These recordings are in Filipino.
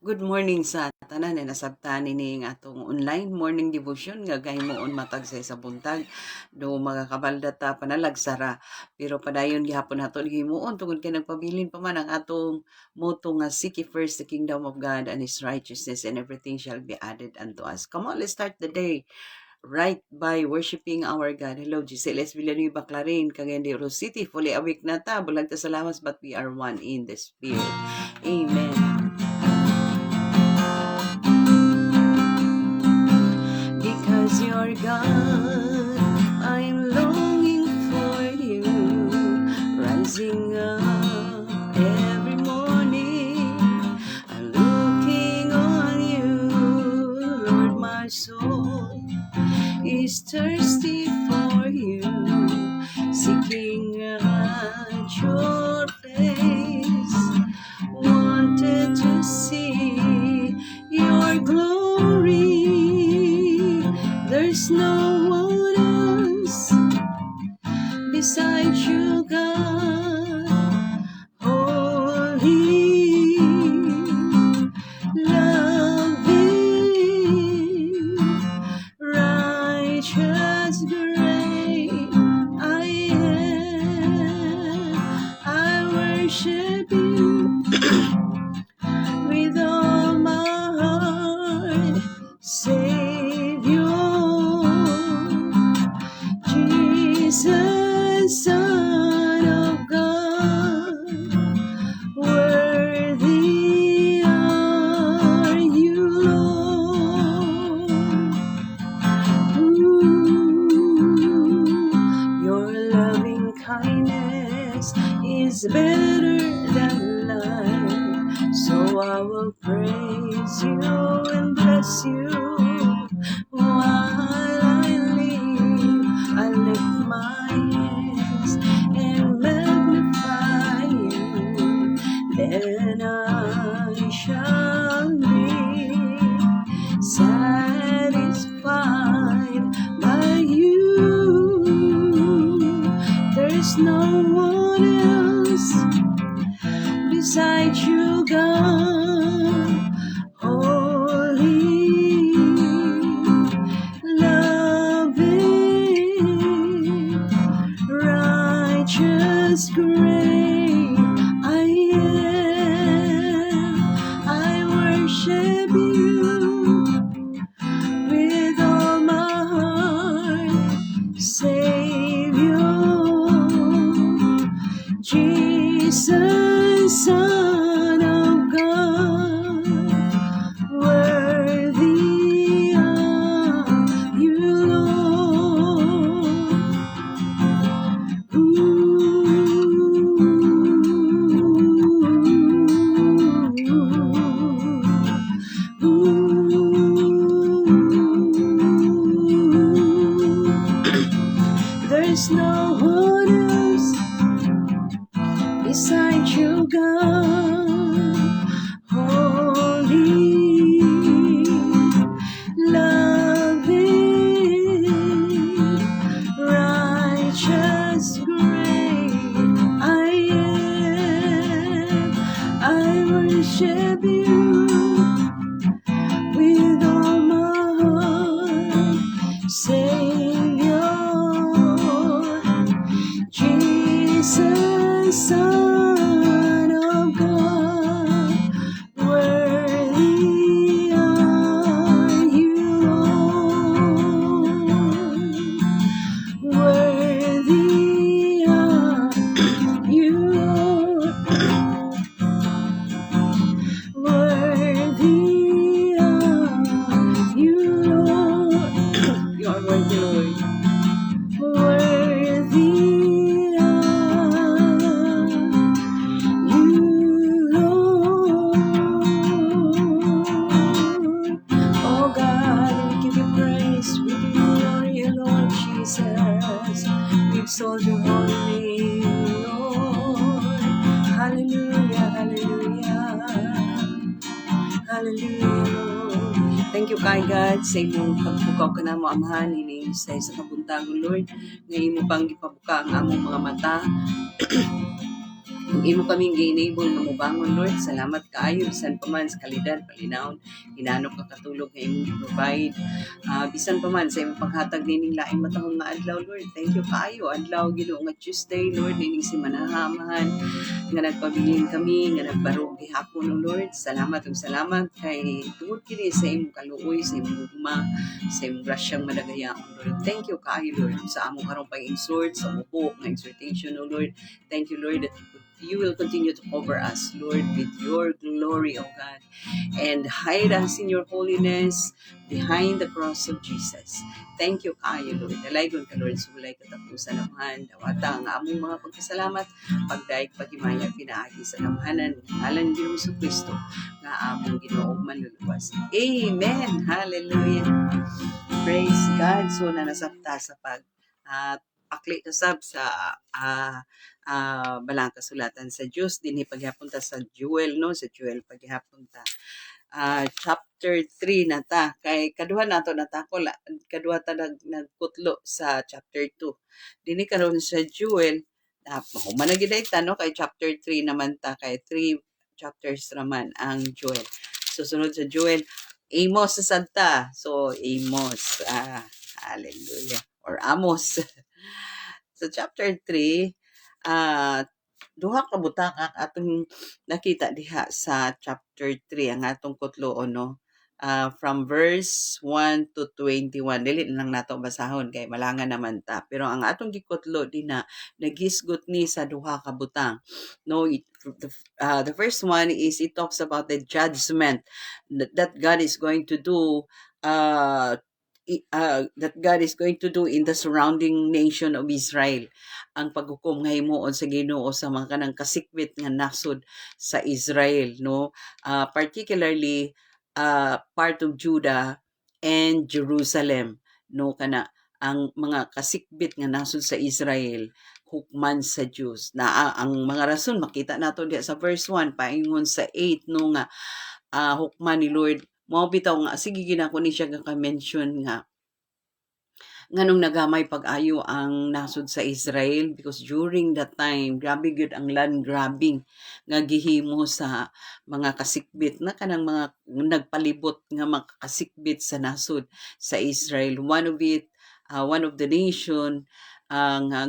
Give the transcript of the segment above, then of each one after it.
Good morning sa tanan na nasabtan ni atong online morning devotion nga gahimoon matag sa buntag do mga kabaldata panalagsara pero padayon gihapon nato himuon tungod kay nagpabilin pa man ang atong motto nga seek ye first the kingdom of God and his righteousness and everything shall be added unto us. Come on, let's start the day right by worshiping our God. Hello, Giselle S. Villanueva Clarin, Cagayan de Oro City. Fully awake na ta. Bulag ta salamat, but we are one in the Spirit. Amen. Because you're God, I'm longing for you, rising up every morning, I'm looking on you, Lord, my soul is thirsty for you, seeking at your face, wanted to see your glory. There's no one else beside you, God. Holy, loving, righteous, great I am. I worship you with all my heart, Savior, Jesus, Son of God, worthy are you, Lord. Your loving kindness is better than life, so I will praise you and bless you while I live. I lift my hands and magnify you, then I shall be satisfied by you. There's no one else beside you, God. Holy, loving, righteous, great I am. I worship you with all my heart, Savior, Jesus, Son of God, worthy are you, Lord. There's no one else beside you, God. Holy, loving, righteous, great I am. I worship you with all my heart, Savior, Jesus, Son of God, worthy are you, Lord. Worthy are you, Lord. Worthy are you, Lord. You are worthy, Lord. Worthy are you, Lord. Oh God, we give you praise, we give you glory, Lord Jesus. We exalt your holy name, Lord. Hallelujah, hallelujah. Hallelujah, Lord. Thank you kay God sa imong pagbukaw ka na mo, Amahan, ini sa kabuntagon, Lord. Ngayon mo pang gipabuka ang among mga mata Kung imo kaming gi-enable nga mobangon, Lord, salamat kaayo bisan pa man sa kalidad, palinawon, hinanok ka katulog nga imong provide. Bisan pa man sa imong paghatag nining laing matahong nga adlaw, Lord. Thank you kaayo. Adlaw Ginoo nga Tuesday, Lord, nining si manahamahan nga nagpabiling kami, nga nagbarog gihapon, O Lord. Salamat ug salamat kay tungod kini sa imong kaluoy, sa imong gugma, sa imong grasyang madagayaon, Lord. Thank you kaayo, Lord, sa among karong pag-exhort, sa mubo nga exhortation, O Lord. Thank you, Lord, that you will continue to cover us, Lord, with your glory, O God, and hide us in your holiness behind the cross of Jesus. Thank you kayo, Lord. Dalaygon ka, Lord, sulay katapusan naman. Dawata ang among mga pagkasalamat, pagdaig paghimayag pinaagi sa kamhanan, ngalan ni Hesus Kristo, nga among Ginoong manluluwas. Amen. Hallelujah. Praise God. So, nanasapta sa akli kasab sa balang kasulatan sa Diyos dinhi paghapunta sa Joel, no, sa Joel paghapunta chapter 3 na ta kay kaduha nato natakol kaduha ta nagkutlo sa chapter 2 dinhi karon sa Joel humanagid ta, no, kay chapter 3 naman ta kay 3 chapters naman ang Joel. Susunod sa Joel Amos sa Santa. So Amos, hallelujah, or Amos. Sa chapter 3, duha ka butang ang atong nakita diha sa chapter 3 ang atong kutloon, no, from verse 1 to 21. Dili lang nato basahon kay malangan naman ta, pero ang atong gikutlo din na nagisgot ni sa duha ka butang, no. The first one is it talks about the judgment that God is going to do that God is going to do in the surrounding nation of Israel. Ang paghukom nga himuon sa Ginoo sa mga kanang kasikbit nga nasod sa Israel, no, particularly part of Judah and Jerusalem, no, kana ang mga kasikbit nga nasod sa Israel hukman sa Diyos. Na ang mga rason makita nato diha sa verse 1 paingon sa 8, no, nga hukman ni Lord mao bitaw nga sige ginako ni siya ka-mention nga nganong nagamay pag-ayo ang nasod sa Israel because during that time grabe gyud ang land grabbing nga gihimo sa mga kasikbit na kanang mga nagpalibot nga mga kasikbit sa nasod sa Israel. One of the nation nga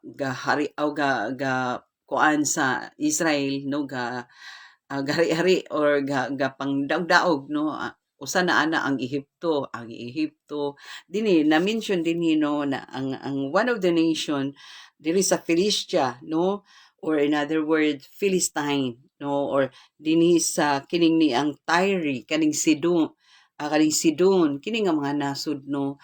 ga hari o ga kuan sa Israel, no, gari-hari or pangdaog-daog, no, usa na ana ang Ehipto dinhi na mention dinhi, no, na ang one of the nation diri sa Philistia, no, or in other word Philistine, no, or dinhi sa kining ni ang Tyre kaning Sidon kini nga mga nasud, no,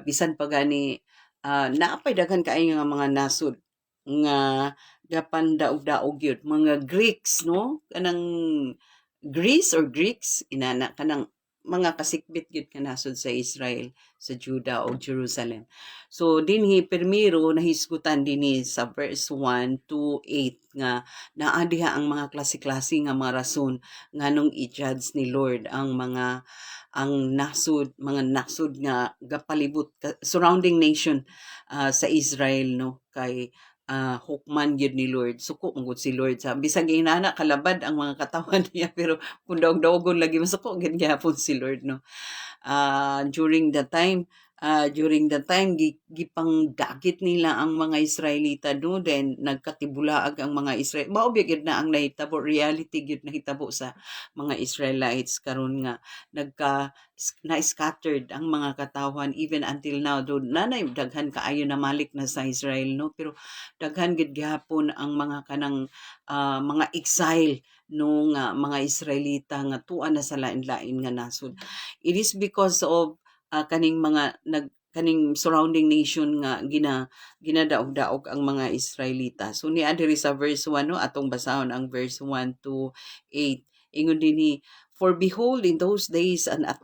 bisan pa gani naapay daghan kaayo nga mga nasud nga gapan daog-daog yun. Mga Greeks, no? Kanang Greece or Greeks, inana, kanang mga kasikbit yun ka nasod sa Israel, sa Judah o Jerusalem. So, dinhi, permiro, nahisgutan dinhi sa verse 1 to 8 nga naadiha ang mga klase-klase nga mga rason nga nung i-judge ni Lord ang mga mga nasod nga gapalibot surrounding nation sa Israel, no, kay hukman gyud ni Lord. Suko mangud si Lord sa bisag inana kalabad ang mga katawan niya pero kung daog-daogon lagi masuko gyud gyapon si Lord, no. During the time gipang dagit nila ang mga Israelita, no, then nagkatibulaag ang mga Israel. Mao gyud na ang nahitabo, reality gyud nahitabo sa mga Israelites karon nga na-scattered ang mga katawan even until now. Do nanay daghan kaayo na malik na sa Israel, no, pero daghan gid gihapon ang mga kanang mga exile nung mga Israelita nga tuan na sa lain-lain nga nasod. It is because of kaning kaning surrounding nation nga ginadaog-daog ang mga Israelita. So ni diri sa verse 1, no, atong basahon ang verse 1 to 8. Ingon dinhi, for behold, in those days and at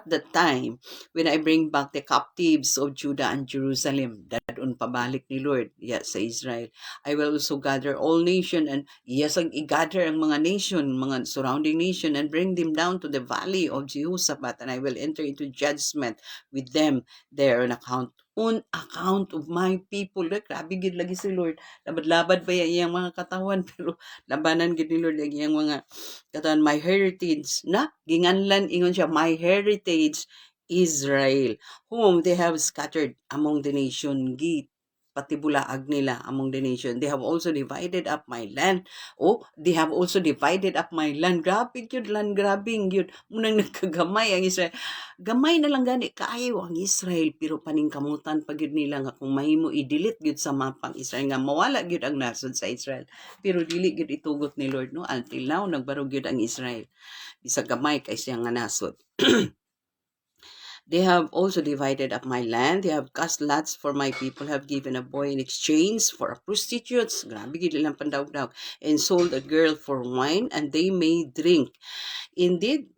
the time when I bring back the captives of Judah and Jerusalem, dadon pabalik ni Lord sa Israel, I will also gather all nation, and ang i-gather ang mga nation, mga surrounding nation, and bring them down to the valley of Jehoshaphat, and I will enter into judgment with them there on account on account of my people. Grabe gid lagi si Lord. Labad-labad pa iyang mga katawan pero labanan gid ni Lord lagi iyang mga katawan. My heritage na ginganlan ingon siya, my heritage Israel, whom they have scattered among the nation. Patibulaag nila among the nation. They have also divided up my land. Oh, they have also divided up my land. Grabe yun, land grabbing yun. Munang nagkagamay ang Israel. Gamay na lang gani kaayo ang Israel, pero paningkamutan pa gyud nila nga kung mahimo i-delete gyud sa mapang Israel nga mawala gyud ang nasod sa Israel. Pero dili gyud itugot ni Lord, no, until now nagbarog gyud ang Israel bisag gamay kay siya nga nasod. They have also divided up my land. They have cast lots for my people, have given a boy in exchange for a prostitute. Grabe gid lang pandawdaw. And sold a girl for wine, and they may drink. Indeed,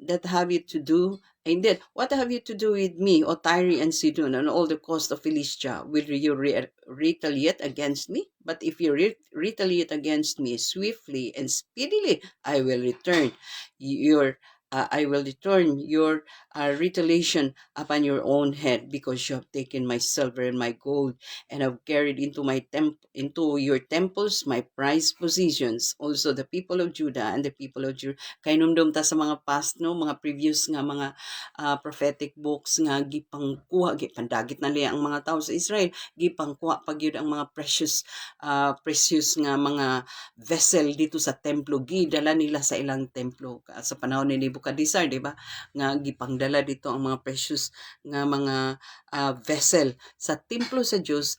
Indeed, what have you to do with me, O Tyre and Sidon, and all the coast of Philistia? Will you retaliate against me? But if you retaliate against me swiftly and speedily, I will return your retaliation upon your own head, because you have taken my silver and my gold, and have carried into your temples my prized possessions. Also the people of Judah and the people of Jerusalem. Kay numdum ta sa mga past, no, mga previous nga mga prophetic books nga gipandagit na liya ang mga tao sa Israel, gipangkuha pagyud ang mga precious nga mga vessel dito sa templo, gidala nila sa ilang templo sa panahon ni Nebuchadnezzar, di ba? Nga gipangdala dito ang mga precious nga mga vessel sa templo sa Diyos,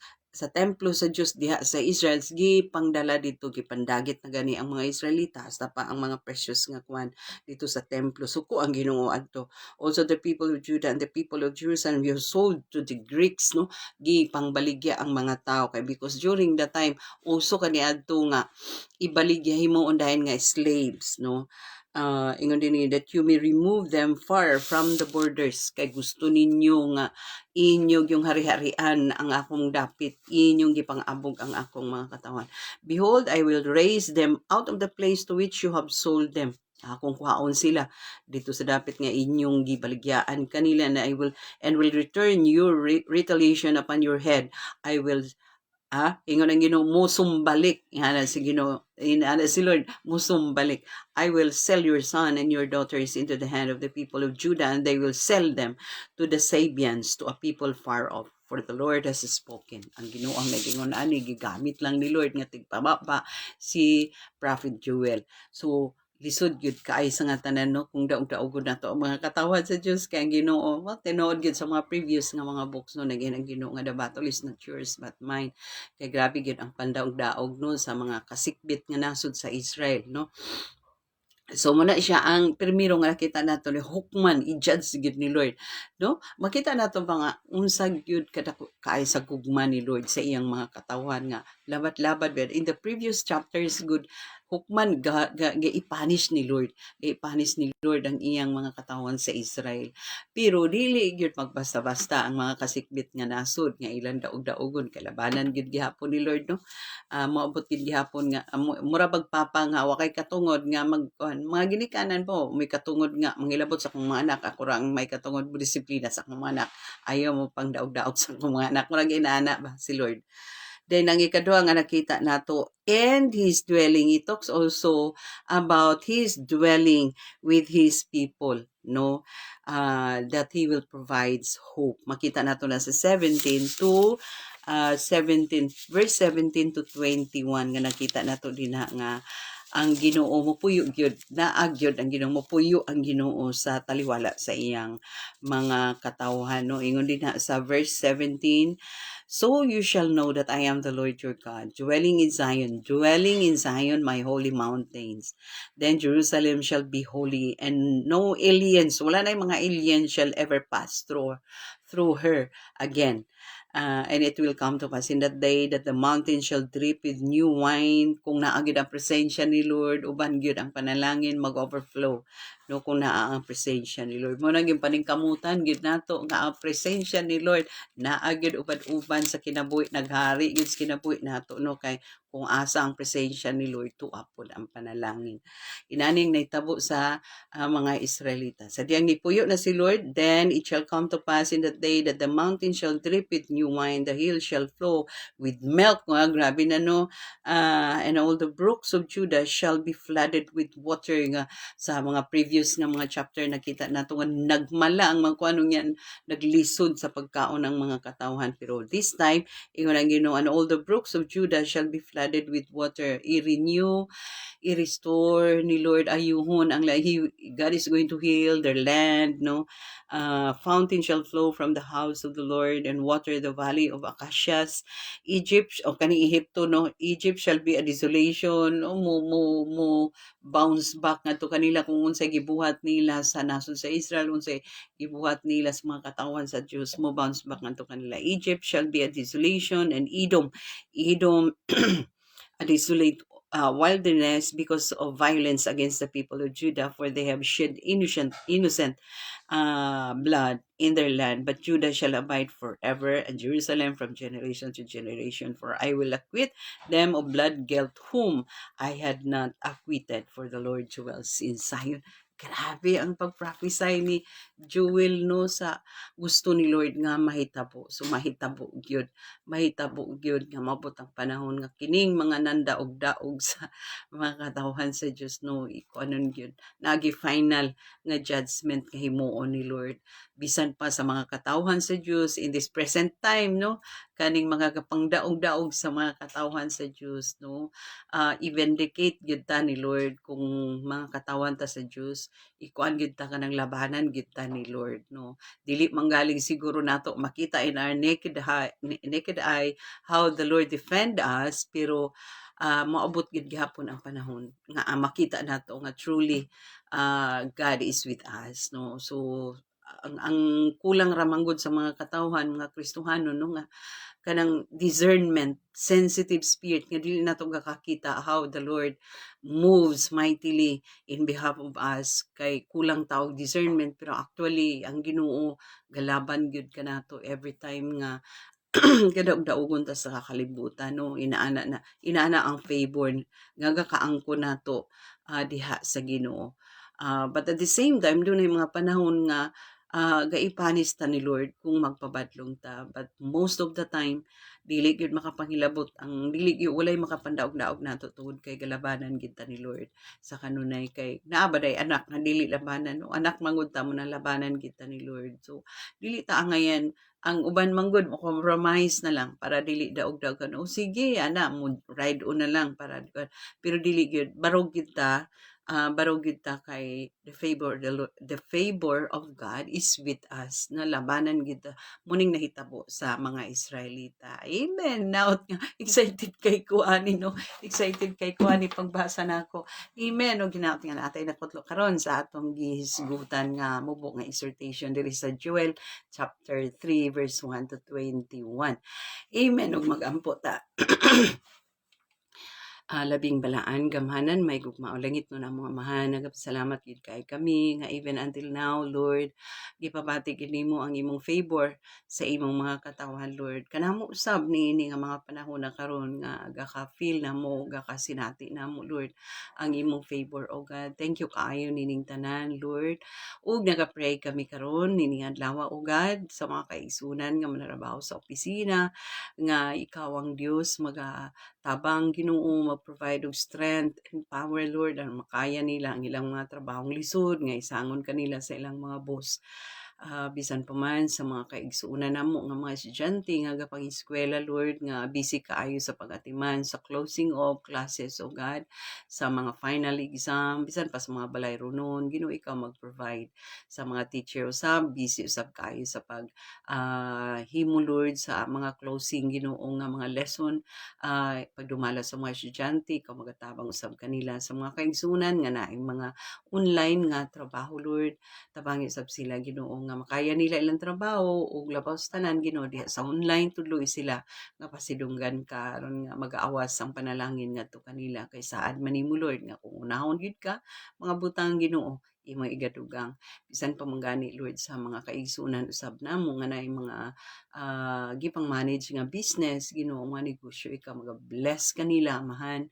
diha sa Israel, gipangdala dito, gipandagit na gani ang mga Israelita, hasta pa ang mga precious nga kuan dito sa templo. Suko ang Ginoo adto. Also the people of Judah and the people of Jerusalem were sold to the Greeks, no, gipangbaligya ang mga tao kay because during the time uso kaniadto nga ibaligya himuon dahil nga slaves, no. Ingon din that you may remove them far from the borders, kay gusto ninyo nga inyong yung hari-harian ang akong dapit, inyong gipang-abog ang akong mga katawan. Behold, I will raise them out of the place to which you have sold them. Akong kuhaon sila dito sa dapit nga inyong gibaligyaan kanila, na I will return your retaliation upon your head. I will ingon ang Ginoo, musumbalik. Ingana si Ginoo, ingana si Lord, musumbalik. I will sell your son and your daughters into the hand of the people of Judah, and they will sell them to the Sabians, to a people far off. For the Lord has spoken. Ang Ginoo ang nagingon ani, gigamit lang ni Lord nga tigpababa si Prophet Joel. So lisod gyud kaay sa nga tanan, no, kung daog-daogod na to ang mga katawan sa Dios kay ang Ginoo, tinuod gyud sa mga previous nga mga books, no, naging ang Ginoo nga the battle is not yours but mine. Kay grabe gyud ang pandaog-daog, no, sa mga kasikbit nga nasod sa Israel, no. So muna siya ang primero nga nakita nato ni hukman, i-judge gyud ni Lord, no. Makita nato mga unsa gyud kadako kaay sa gugma ni Lord sa iyang mga katawan nga labat-labad. In the previous chapters, good hukman ga-ipanish ni Lord. Ga-ipanish ni Lord ang iyang mga katawan sa Israel. Pero dili gyud magbasta-basta ang mga kasikbit nga nasod nga ilang daog-daogon, kalabanan gyud gihapon ni Lord, no. Moabot gyud gihapon nga mura bagpapa nga wakay katungod nga mga ginikanan po, may katungod nga mangilabot sa akong mga anak, ako ra ang may katungod mo disiplina sa akong mga anak, ayaw mo pang daog-daog sa akong mga anak, mura ginaana ba si Lord. Then ang ikaduha nga nakita nato, and his dwelling, it talks also about his dwelling with his people, no, that he will provide hope. Makita nato na sa 17 to 17, verse 17 to 21 nga nakita nato din nga ang Ginoo mopuyo gyud, naagyod ang Ginoo, mopuyo ang Ginoo sa taliwala sa iyang mga katawhan, no. Ingon din sa verse 17, so you shall know that I am the Lord your God, dwelling in Zion, my holy mountains. Then Jerusalem shall be holy, and no aliens, wala na yung mga aliens shall ever pass through her again. And it will come to pass in that day that the mountain shall drip with new wine. Kung naagid ang presensya ni Lord, uban gyud ang panalangin mag-overflow, no, kung naa ang presensya ni Lord. Mo naging paningkamutan gyud nato nga ang presensya ni Lord naagid uban-uban sa kinabuhi, naghari gyud sa kinabuhi nato, no, kay kung asa ang presensya ni Lord tuwa pod ang panalangin. Inaning nahitabo sa mga Israelita. Sa diyang nipuyo na si Lord, then it shall come to pass in that day that the mountain shall drip with new wine, the hill shall flow with milk. Grabe na no. And all the brooks of Judah shall be flooded with water. Nga sa mga previous nga mga chapter nakita nato nga nagmala ang mga kuanong yan, naglisod sa pagkaon ng mga katawhan. Pero this time, ingon ang Ginoo, and all the brooks of Judah shall be flooded with water. I-renew, i-restore ni Lord, ayuhon ang God is going to heal their land, no? Fountain shall flow from the house of the Lord and water the valley of acacias. Egypt, o kani Ehipto, no? Egypt shall be a desolation, no? Mo bounce back nga to kanila kung unsay gibuhat nila sa nasod sa Israel, unsay gibuhat nila sa mga katawan sa Diyos, mo bounce back nga to kanila. Egypt shall be a desolation, and Edom a desolate wilderness because of violence against the people of Judah, for they have shed innocent blood in their land. But Judah shall abide forever, and Jerusalem from generation to generation. For I will acquit them of blood guilt whom I had not acquitted, for the Lord dwells in Zion. Grabe ang pag-prophesy ni Joel no sa gusto ni Lord nga mahitabo. So mahitabo gyud. Mahitabo gyud nga mabot ang panahon nga kining mga nandaog-daog sa mga katawhan sa Dios no ikuanon gyud. Nagi final nga judgment nga himuon ni Lord. Bisan pa sa mga katawhan sa Dios in this present time no, kaning mga kapangdaog-daog sa mga katawhan sa Dios no, i-vindicate gyud ta ni Lord kung mga katawhan ta sa Dios, ikuan gyud ta kanang labanan gyud ta ni Lord no. Dili manggaling siguro nato makita in our naked eye how the Lord defend us, pero maabot gid gihapon ang panahon nga makita nato nga truly God is with us no. So ang kulang ra manggod sa mga katawhan, mga Kristohano no, nga kanang discernment, sensitive spirit nga dili nato gakakita how the Lord moves mightily in behalf of us, kay kulang taog discernment. Pero actually ang Ginoo galaban gyud kanato every time nga kadaog-daogon ta sa kalibutan no, inaana ang favor nga gakaangko nato diha sa Ginoo. But at the same time dunay mga panahon nga gaipanis ta ni Lord kung magpabadlong ta, but most of the time dili gyud makapanghilabot ang dili gyud walay makapandaog-daog nato tungod kay galabanan gid ta ni Lord sa kanunay, kay naa ba day anak nga dili labanan no, anak mangud ta mo na labanan gid ta ni Lord. So dili ta angayan ang uban manggod mo compromise na lang para dili daog-daog kan, o sige ana mo ride on na lang para pero dili gyud barog gyud ta, barog gyud ta kay the favor of God is with us na labanan gyud ta muning nahitabo sa mga Israelita. Amen. Now excited kay kuani no, excited kay kuani pagbasa nako. Amen. O ginaot nga natay nakutlo karon sa atong gihisgutan nga mubo nga exhortation diri sa Joel chapter 3 verse 1 to 21. Amen. Ug magampo ta. Labing balaan, gamhanan, may gugmao langit no na mga amahan. Nagapasalamat gid kay kami nga even until now, Lord, gipabati gid nimo ang imong favor sa imong mga katawhan, Lord. Kanamo usab niini nga mga panahon na karon nga gaka-feel na mo, gakasinati na mo, Lord, ang imong favor, oh God. Thank you kaayo nining tanan, Lord. Ug nagapray kami karon nining adlaw, oh God, sa mga kaigsunan nga manarabaho sa opisina, nga ikaw ang Dios tabang Ginoo mag-provide og strength and power, Lord, ang makaya nila ang ilang mga trabahong lisod nga isangon kanila sa ilang mga boss. Bisan pa man sa mga kaigsuunan namo nga mga estudyante nga gapang-eskwela, Lord, nga busy kaayo sa pag-atiman sa closing of classes, oh God, sa mga final exam, bisan pa sa mga balay runon, Ginoo ikaw mag-provide sa mga teacher usab, busy usab kaayo sa pag himo, Lord, sa mga closing Ginoo nga mga lesson, pagdumala sa mga estudyante, ikaw magatabang usab kanila sa mga kaigsunan nga naing mga online nga trabaho, Lord. Tabangi usab sila Ginoo nga makaya nila ilang trabaho ug labaw sa tanan Ginoo diha sa online tudloy sila nga pasidunggan ka aron nga mag-aawas ang panalangin ngadto kanila kay saad man nimo, Lord, nga kung unahon gyud ka mga butang Ginoo imo igadugang. Bisan pa man gani Lord sa mga kaigsunan usab namo nga naay mga gipang manage nga business, Ginoo nga negosyo, ikaw maga-bless kanila amahan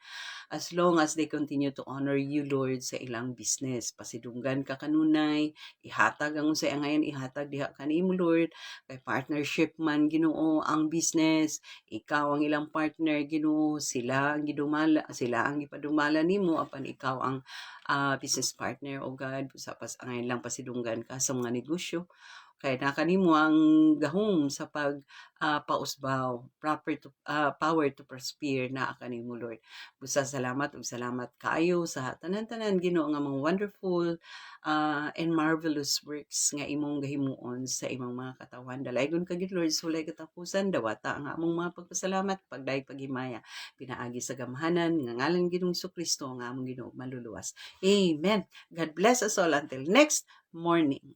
as long as they continue to honor you, Lord, sa ilang business. Pasidunggan ka kanunay, ihatag ang unsay angayan, ihatag diha kanimo, Lord. Kay partnership man, Ginoo, ang business, ikaw ang ilang partner, Ginoo, sila ang gidumala, sila ang ipadumala nimo apan ikaw ang business partner, o God, sa pas angayan lang pasidunggan ka sa mga negosyo. Kay nakanimo ang gahom sa pag pausbaw, power to prosper na kanimo, Lord. Busa salamat ug salamat kaayo sa tanan-tanan Ginoo nga mga wonderful and marvelous works nga imong gahimuon sa imong mga katawan. Dalaygon ka gid Lord, sulay katapusan dawata ang among mga pagpasalamat, pagdayeg paghimaya pinaagi sa gamhanan nga ngalan Ginoong Kristo nga among Ginoo maluluwas. Amen. God bless us all until next morning.